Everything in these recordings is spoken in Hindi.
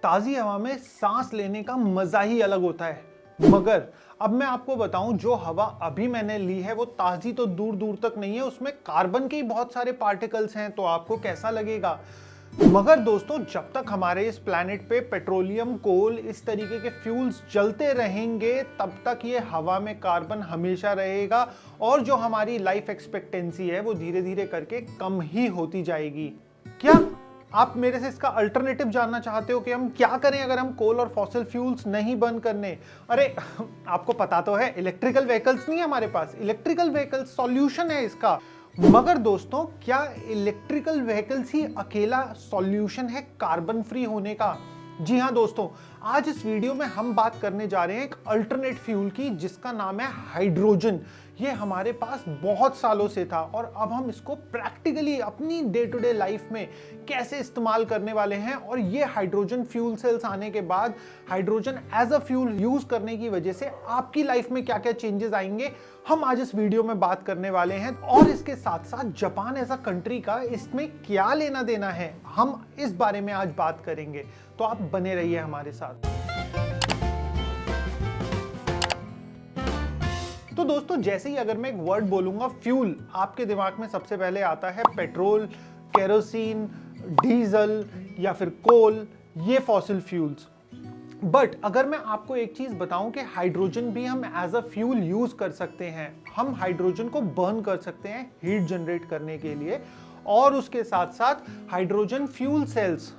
ताज़ी हवा में सांस लेने का मज़ा ही अलग होता है। मगर अब मैं आपको बताऊं, जो हवा अभी मैंने ली है वो ताज़ी तो दूर दूर तक नहीं है, उसमें कार्बन के ही बहुत सारे पार्टिकल्स हैं। तो आपको कैसा लगेगा? मगर दोस्तों, जब तक हमारे इस प्लैनेट पे पेट्रोलियम, कोल, इस तरीके के फ्यूल्स जलते रहेंगे, तब तक ये हवा में कार्बन हमेशा रहेगा और जो हमारी लाइफ एक्सपेक्टेंसी है वो धीरे धीरे करके कम ही होती जाएगी। क्या आप मेरे से इसका अल्टरनेटिव जानना चाहते हो कि हम क्या करें अगर हम कोल और फॉसिल फ्यूल्स नहीं बंद करने? अरे आपको पता तो है, इलेक्ट्रिकल व्हीकल्स नहीं है हमारे पास। इलेक्ट्रिकल व्हीकल्स सॉल्यूशन है इसका। मगर दोस्तों, क्या इलेक्ट्रिकल व्हीकल्स ही अकेला सॉल्यूशन है कार्बन फ्री होने का? जी हाँ दोस्तों, आज इस वीडियो में हम बात करने जा रहे हैं एक अल्टरनेट फ्यूल की, जिसका नाम है हाइड्रोजन। ये हमारे पास बहुत सालों से था और अब हम इसको प्रैक्टिकली अपनी डे टू डे लाइफ में कैसे इस्तेमाल करने वाले हैं। और ये हाइड्रोजन फ्यूल सेल्स आने के बाद hydrogen as a fuel use करने की वजह से आपकी लाइफ में क्या क्या चेंजेस आएंगे, हम आज इस वीडियो में बात करने वाले हैं। और इसके साथ साथ जापान एज अ कंट्री का इसमें क्या लेना देना है, हम इस बारे में आज बात करेंगे। तो आप बने रहिए हमारे साथ। तो दोस्तों, जैसे ही अगर मैं एक वर्ड बोलूंगा फ्यूल, आपके दिमाग में सबसे पहले आता है पेट्रोल, केरोसिन, डीजल या फिर कोल, ये फॉसिल फ्यूल्स। बट अगर मैं आपको एक चीज बताऊं कि हाइड्रोजन भी हम एज अ फ्यूल यूज कर सकते हैं। हम हाइड्रोजन को बर्न कर सकते हैं हीट जनरेट करने के लिए। और उसके साथ साथ हाइड्रोजन फ्यूल सेल्स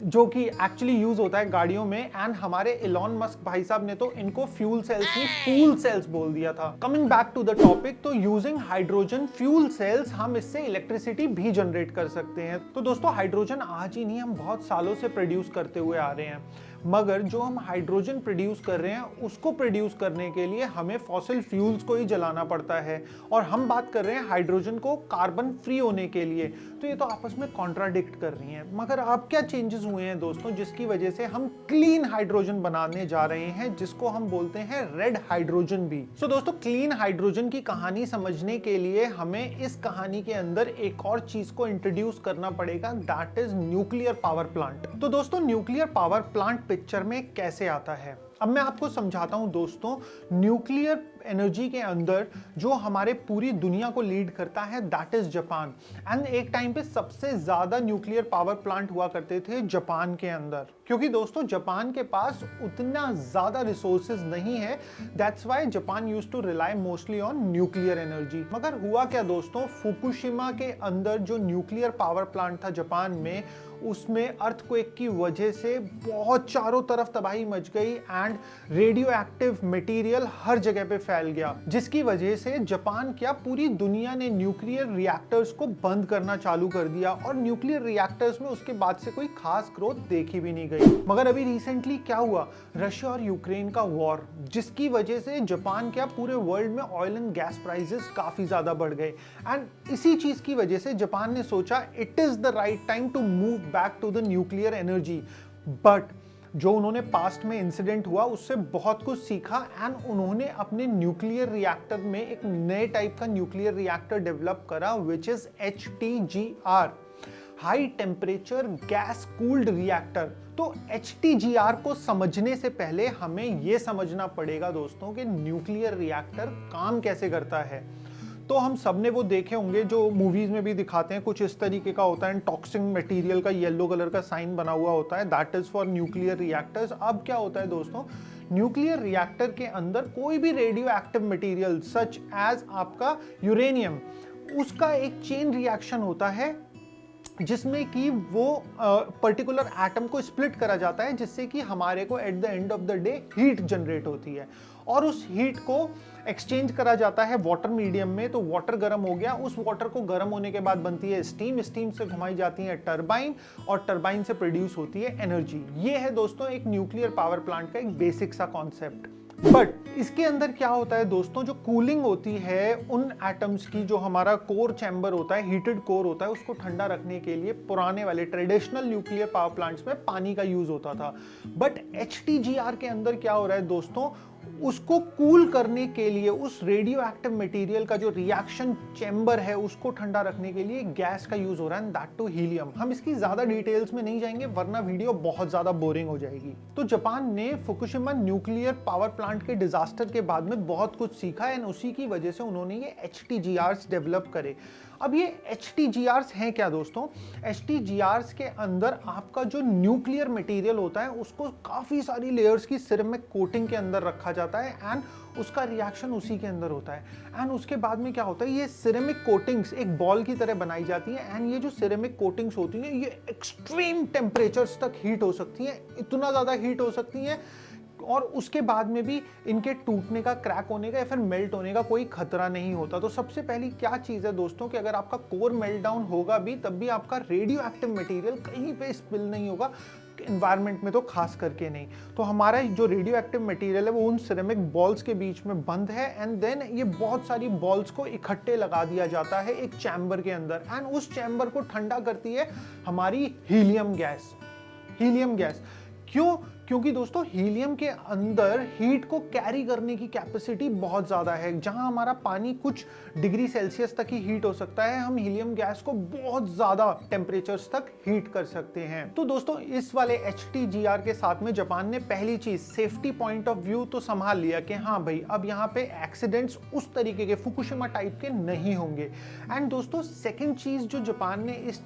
जो कि एक्चुअली यूज होता है गाड़ियों में, एंड हमारे इलॉन मस्क भाई साहब ने तो इनको फ्यूल सेल्स नहीं फूल सेल्स बोल दिया था। Coming back to the topic, तो यूजिंग हाइड्रोजन फ्यूल सेल्स हम इससे इलेक्ट्रिसिटी भी जनरेट कर सकते हैं। तो दोस्तों, हाइड्रोजन आज ही नहीं, हम बहुत सालों से प्रोड्यूस करते हुए आ रहे हैं। मगर जो हम हाइड्रोजन प्रोड्यूस कर रहे हैं, उसको प्रोड्यूस करने के लिए हमें फॉसिल फ्यूल्स को ही जलाना पड़ता है। और हम बात कर रहे हैं हाइड्रोजन को कार्बन फ्री होने के लिए। तो ये तो आपस में कॉन्ट्राडिक्ट कर रही हैं। मगर अब क्या चेंजेस हुए हैं दोस्तों, जिसकी वजह से हम क्लीन हाइड्रोजन बनाने जा रहे हैं, जिसको हम बोलते हैं रेड हाइड्रोजन भी। सो दोस्तों, क्लीन हाइड्रोजन की कहानी समझने के लिए हमें इस कहानी के अंदर एक और चीज को इंट्रोड्यूस करना पड़ेगा, that is nuclear power plant. तो दोस्तों, न्यूक्लियर पावर प्लांट पिक्चर में कैसे आता है, अब मैं आपको समझाता हूं दोस्तों। न्यूक्लियर एनर्जी के अंदर जो हमारे पूरी दुनिया को लीड करता है, दैट इज जापान। एंड एक टाइम पे सबसे ज्यादा न्यूक्लियर पावर प्लांट हुआ करते थे जापान के अंदर, क्योंकि दोस्तों जापान के पास उतना ज्यादा रिसोर्सेज नहीं है। That's why Japan used to rely mostly on nuclear energy. मगर हुआ क्या दोस्तों, फुकुशिमा के अंदर जो न्यूक्लियर पावर प्लांट था जापान में, उसमें अर्थक्वेक की वजह से बहुत चारों तरफ तबाही मच गई एंड रेडियो एक्टिव मटेरियल हर जगह पे फैल गया, जिसकी वजह से जापान क्या, पूरी दुनिया ने न्यूक्लियर रिएक्टर्स को बंद करना चालू कर दिया। और न्यूक्लियर रिएक्टर्स में उसके बाद से कोई खास ग्रोथ देखी भी नहीं गई। मगर अभी रिसेंटली क्या हुआ, रशिया और यूक्रेन का वॉर, जिसकी वजह से जापान क्या, पूरे वर्ल्ड में ऑयल एंड गैस प्राइसेस काफी ज्यादा बढ़ गए। एंड इसी चीज की वजह से जापान ने सोचा it is the right time to move back to the nuclear energy. But जो उन्होंने पास्ट में इंसिडेंट हुआ, उससे बहुत कुछ सीखा एंड उन्होंने अपने न्यूक्लियर रिएक्टर में एक नए टाइप का न्यूक्लियर रिएक्टर डेवलप करा, which is HTGR, high temperature gas cooled reactor. तो HTGR को समझने से पहले हमें यह समझना पड़ेगा दोस्तों कि न्यूक्लियर रिएक्टर काम कैसे करता है। तो हम सबने वो देखे होंगे, जो मूवीज में भी दिखाते हैं, कुछ इस तरीके का होता है, टॉक्सिक मटेरियल का येलो कलर का साइन बना हुआ होता है, that is for nuclear reactors. अब क्या होता है दोस्तों, न्यूक्लियर रिएक्टर के अंदर कोई भी radio active material such as आपका यूरेनियम, उसका एक चेन रिएक्शन होता है, जिसमें कि वो पर्टिकुलर एटम को स्प्लिट करा जाता है, जिससे कि हमारे को at the end of the day heat generate होती है। और उस हीट को एक्सचेंज करा जाता है वाटर मीडियम में। तो वाटर गर्म हो गया, उस वाटर को गर्म होने के बाद बनती है स्टीम, स्टीम से घुमाई जाती है टरबाइन, और टरबाइन से प्रोड्यूस होती है एनर्जी। ये है दोस्तों एक न्यूक्लियर पावर प्लांट का एक बेसिक सा कॉन्सेप्ट। बट इसके अंदर क्या होता है दोस्तों, जो कूलिंग होती है उन एटम्स की, जो हमारा कोर चैम्बर होता है, हीटेड कोर होता है, उसको ठंडा रखने के लिए पुराने वाले ट्रेडिशनल न्यूक्लियर पावर प्लांट्स में पानी का यूज होता था। बट HTGR के अंदर क्या हो रहा है दोस्तों, उसको कूल करने के लिए उस रेडियो एक्टिव मटेरियल का जो रिएक्शन चैम्बर है उसको ठंडा रखने के लिए गैस का यूज हो रहा है, दैट टू हीलियम। हम इसकी ज्यादा डिटेल्स में नहीं जाएंगे वरना वीडियो बहुत ज्यादा बोरिंग हो जाएगी। तो जापान ने फुकुशिमा न्यूक्लियर पावर प्लांट के डिजास्टर के बाद में बहुत कुछ सीखा एंड उसी की वजह से उन्होंने ये HTGRs डेवलप करे। अब ये HTGRs हैं क्या दोस्तों? HTGRs के अंदर आपका जो न्यूक्लियर मटेरियल होता है उसको काफी सारी लेयर्स की सिरेमिक कोटिंग के अंदर रखा जाता है एंड उसका रिएक्शन उसी के अंदर होता है। एंड उसके बाद में क्या होता है, ये सिरेमिक कोटिंग्स एक बॉल की तरह बनाई जाती है एंड ये जो सिरेमिक कोटिंग्स होती हैं ये एक्सट्रीम टेम्परेचर्स तक हीट हो सकती हैं, इतना ज़्यादा हीट हो सकती हैं और उसके बाद में भी इनके टूटने का, क्रैक होने का या फिर मेल्ट होने का कोई खतरा नहीं होता। तो सबसे पहली क्या चीज़ है दोस्तों कि अगर आपका कोर मेल्ट डाउन होगा भी तब भी आपका रेडियो एक्टिव मटेरियल कहीं पे स्पिल नहीं होगा, एनवायरनमेंट में तो खास करके नहीं। तो हमारा जो रेडियो एक्टिव मटेरियल है वो उन सिरेमिक बॉल्स के बीच में बंद है एंड देन ये बहुत सारी बॉल्स को इकट्ठे लगा दिया जाता है एक चैम्बर के अंदर एंड उस चैम्बर को ठंडा करती है हमारी हीलियम गैस। हीलियम गैस क्यों? क्योंकि दोस्तों हीलियम के अंदर हीट को कैरी करने की कैपेसिटी बहुत ज़्यादा है। जहां हमारा पानी कुछ डिग्री सेल्सियस तक ही हीट हो सकता है, हम हीलियम गैस को बहुत ज़्यादा टेम्परेचर्स तक हीट कर सकते हैं। तो दोस्तों इस वाले HTGR के साथ में जापान ने पहली चीज़ सेफ्टी पॉइंट ऑफ व्यू तो संभाल लिया कि हाँ भाई अब यहाँ पे एक्सीडेंट्स उस तरीके के फुकुशिमा टाइप के नहीं होंगे। एंड दोस्तों सेकेंड चीज़ जो जापान ने इस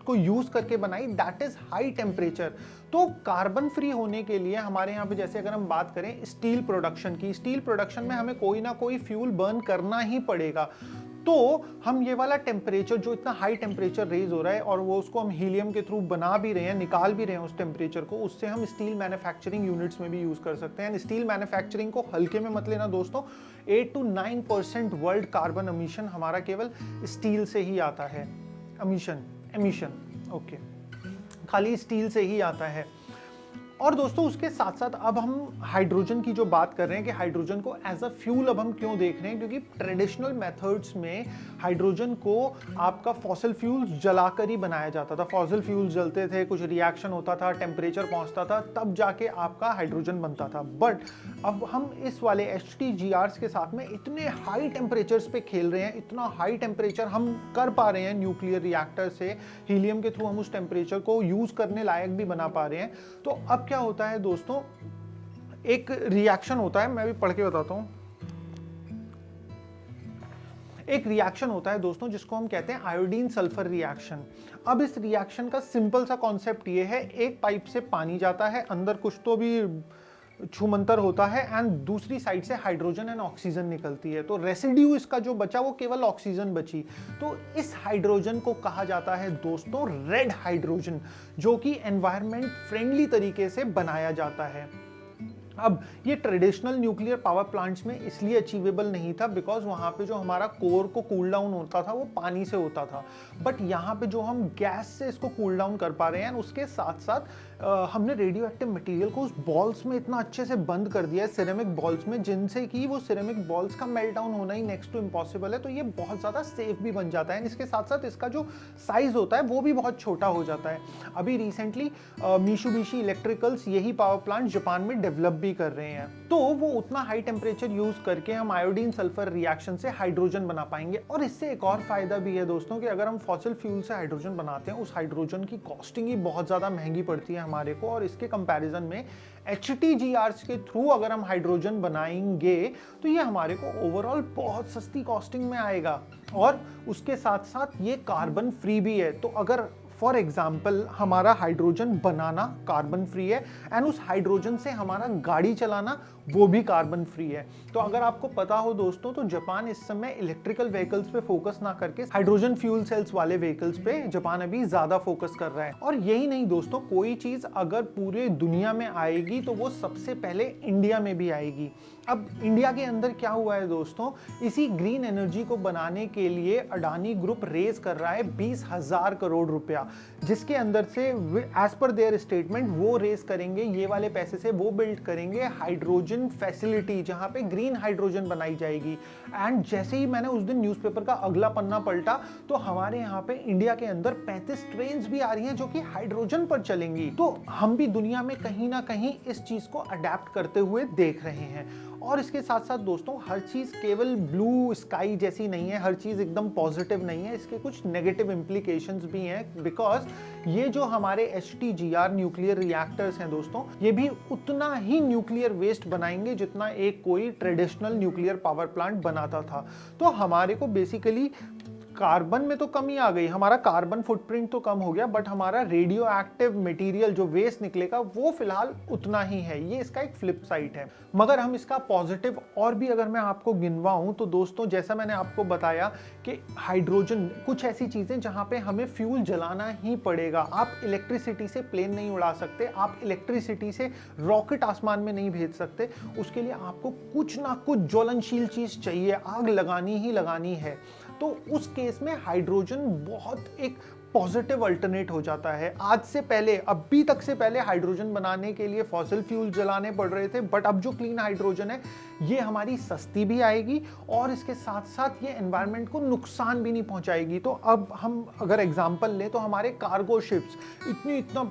को यूज करके बनाई दैट इज हाई टेम्परेचर। तो कार्बन फ्री होने के लिए हमारे यहाँ पे जैसे अगर हम बात करें स्टील प्रोडक्शन की, स्टील प्रोडक्शन में हमें कोई ना कोई फ्यूल बर्न करना ही पड़ेगा। तो हम ये वाला टेम्परेचर जो इतना हाई टेम्परेचर रेज हो रहा है और वो उसको हम हीलियम के थ्रू बना भी रहे हैं, निकाल भी रहे हैं उस टेम्परेचर को, उससे हम स्टील मैन्युफैक्चरिंग यूनिट्स में भी यूज कर सकते हैं। स्टील मैन्युफैक्चरिंग को हल्के में मत लेना दोस्तों, 8 to 9% वर्ल्ड कार्बन एमिशन हमारा केवल स्टील से ही आता है। एमिशन ओके, खाली स्टील से ही आता है। और दोस्तों उसके साथ साथ अब हम हाइड्रोजन की जो बात कर रहे हैं कि हाइड्रोजन को एज अ फ्यूल अब हम क्यों देख रहे हैं, क्योंकि ट्रेडिशनल मेथड्स में हाइड्रोजन को आपका फॉसिल फ्यूल्स जलाकर ही बनाया जाता था। फॉसिल फ्यूल्स जलते थे, कुछ रिएक्शन होता था, टेम्परेचर पहुंचता था, तब जाके आपका हाइड्रोजन बनता था। बट अब हम इस वाले HTGRs के साथ में इतने हाई टेम्परेचर्स पे खेल रहे हैं, इतना हाई टेम्परेचर हम कर पा रहे हैं न्यूक्लियर रिएक्टर से, हीलियम के थ्रू हम उस टेम्परेचर को यूज करने लायक भी बना पा रहे हैं। तो अब क्या होता है दोस्तों, एक रिएक्शन होता है, मैं भी पढ़ के बताता हूं। एक रिएक्शन होता है दोस्तों जिसको हम कहते हैं आयोडीन सल्फर रिएक्शन। अब इस रिएक्शन का सिंपल सा कॉन्सेप्ट ये है, एक पाइप से पानी जाता है, अंदर कुछ तो भी छूमंतर होता है एंड दूसरी साइड से हाइड्रोजन एंड ऑक्सीजन निकलती है। तो रेसिड्यू इसका जो बचा वो केवल ऑक्सीजन बची। तो इस हाइड्रोजन को कहा जाता है दोस्तों रेड हाइड्रोजन, जो कि एनवायरनमेंट फ्रेंडली तरीके से बनाया जाता है। अब ये ट्रेडिशनल न्यूक्लियर पावर प्लांट्स में इसलिए अचीवेबल नहीं था बिकॉज वहाँ पे जो हमारा कोर को कूल डाउन होता था वो पानी से होता था। बट यहाँ पे जो हम गैस से इसको कूल डाउन कर पा रहे हैं, उसके साथ साथ हमने रेडियो एक्टिव मटेरियल को उस बॉल्स में इतना अच्छे से बंद कर दिया है, सिरेमिक बॉल्स में, जिनसे कि वो सिरेमिक बॉल्स का मेल्ट डाउन होना ही नेक्स्ट टू इम्पॉसिबल है। तो ये बहुत ज़्यादा सेफ भी बन जाता है। इसके साथ साथ इसका जो साइज होता है वो भी बहुत छोटा हो जाता है। अभी रिसेंटली मित्सुबिशी इलेक्ट्रिकल्स यही पावर प्लांट जापान में डेवलप भी कर रहे हैं। तो वो उतना हाई टेम्परेचर यूज करके हम आयोडीन सल्फर रिएक्शन से हाइड्रोजन बना पाएंगे। और इससे एक और फायदा भी है दोस्तों कि अगर हम फॉसिल फ्यूल से हाइड्रोजन बनाते हैं, उस हाइड्रोजन की कॉस्टिंग ही बहुत ज्यादा महंगी पड़ती है हमारे को, और इसके कंपैरिजन में HTGRs के थ्रू अगर हम हाइड्रोजन बनाएंगे तो ये हमारे को ओवरऑल बहुत सस्ती कॉस्टिंग में आएगा। और उसके साथ साथ ये कार्बन फ्री भी है। तो अगर फॉर एग्जाम्पल हमारा हाइड्रोजन बनाना कार्बन फ्री है एंड उस हाइड्रोजन से हमारा गाड़ी चलाना वो भी कार्बन फ्री है। तो अगर आपको पता हो दोस्तों, तो जापान इस समय इलेक्ट्रिकल व्हीकल्स पे फोकस ना करके हाइड्रोजन फ्यूल सेल्स वाले व्हीकल्स पे जापान अभी ज्यादा फोकस कर रहा है। और यही नहीं दोस्तों, कोई चीज अगर पूरे दुनिया में आएगी तो वो सबसे पहले इंडिया में भी आएगी। अब इंडिया के अंदर क्या हुआ है दोस्तों, इसी ग्रीन एनर्जी को बनाने के लिए अडानी ग्रुप रेज कर रहा है 20,000 करोड़ रुपया, जिसके अंदर से एज पर देयर स्टेटमेंट वो रेज करेंगे, ये वाले पैसे से वो बिल्ड करेंगे हाइड्रोजन फैसिलिटी जहां पे ग्रीन हाइड्रोजन बनाई जाएगी। एंड जैसे ही मैंने उस दिन न्यूज़पेपर का अगला पन्ना पलटा तो हमारे यहाँ पे इंडिया के अंदर 35 ट्रेन्स भी आ रही हैं जो कि हाइड्रोजन पर चलेंगी। तो हम भी दुनिया में कहीं ना कहीं इस चीज को अडेप्ट करते हुए देख रहे हैं। और इसके साथ साथ दोस्तों हर चीज़ केवल ब्लू स्काई जैसी नहीं है, हर चीज़ एकदम पॉजिटिव नहीं है, इसके कुछ नेगेटिव इम्प्लीकेशंस भी हैं। बिकॉज ये जो हमारे HTGR न्यूक्लियर रिएक्टर्स हैं दोस्तों, ये भी उतना ही न्यूक्लियर वेस्ट बनाएंगे जितना एक कोई ट्रेडिशनल न्यूक्लियर पावर प्लांट बनाता था। तो हमारे को बेसिकली कार्बन में तो कमी आ गई, हमारा कार्बन फुटप्रिंट तो कम हो गया, बट हमारा रेडियो एक्टिव मटेरियल जो वेस्ट निकलेगा वो फिलहाल उतना ही है। ये इसका एक फ्लिप साइड है। मगर हम इसका पॉजिटिव और भी अगर मैं आपको गिनवाऊं तो दोस्तों, जैसा मैंने आपको बताया कि हाइड्रोजन कुछ ऐसी चीजें जहां पे हमें फ्यूल जलाना ही पड़ेगा। आप इलेक्ट्रिसिटी से प्लेन नहीं उड़ा सकते, आप इलेक्ट्रिसिटी से रॉकेट आसमान में नहीं भेज सकते, उसके लिए आपको कुछ ना कुछ ज्वलनशील चीज चाहिए, आग लगानी ही लगानी है। तो उस केस में हाइड्रोजन बहुत एक पॉजिटिव अल्टरनेट हो जाता है। आज से पहले, अभी तक से पहले हाइड्रोजन बनाने के लिए फॉसिल फ्यूल जलाने पड़ रहे थे, बट अब जो क्लीन हाइड्रोजन है ये हमारी सस्ती भी आएगी और इसके साथ साथ ये एनवायरनमेंट को नुकसान भी नहीं पहुंचाएगी। तो अब हम अगर एग्जांपल लें तो हमारे कार्गो शिप्स इतना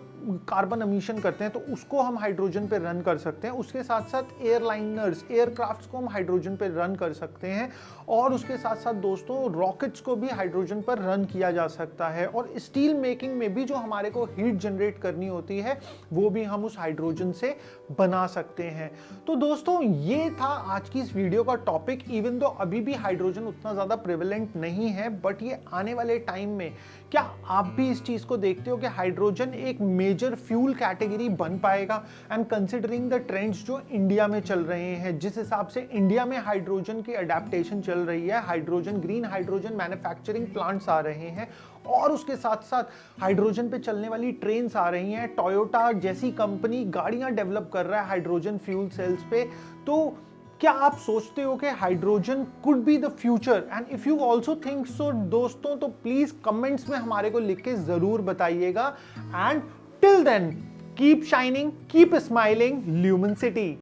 कार्बन एमिशन करते हैं, तो उसको हम हाइड्रोजन पे रन कर सकते हैं। उसके साथ साथ एयरलाइनर्स, एयरक्राफ्ट्स को हम हाइड्रोजन पे रन कर सकते हैं और उसके साथ साथ दोस्तों रॉकेट्स को भी हाइड्रोजन पर रन किया जा सकता है। और स्टील मेकिंग में भी जो हमारे को हीट जनरेट करनी होती है वो भी हम उस हाइड्रोजन से बना सकते हैं। तो दोस्तों ये था आज की इस वीडियो का टॉपिक। इवन दो अभी भी हाइड्रोजन उतना ज्यादा प्रेवलेंट नहीं है, बट ये आने वाले टाइम में, क्या आप भी इस चीज को देखते हो कि हाइड्रोजन एक मेजर फ्यूल कैटेगरी बन पाएगा? एंड कंसिडरिंग द ट्रेंड्स जो इंडिया में चल रहे हैं, जिस हिसाब से इंडिया में हाइड्रोजन की अडेप्टेशन चल रही है, hydrogen green hydrogen manufacturing plants आ रहे हैं और उसके साथ साथ हाइड्रोजन पे चलने वाली ट्रेन्स आ रही हैं, टोयोटा जैसी कंपनी गाड़ियां डेवलप कर रहा है हाइड्रोजन फ्यूल सेल्स पे। तो क्या आप सोचते हो कि hydrogen could be the future? And if you also think so दोस्तों, तो प्लीज कमेंट्स में हमारे को लिख के जरूर बताइएगा। And till then keep shining, keep smiling, Lumin city.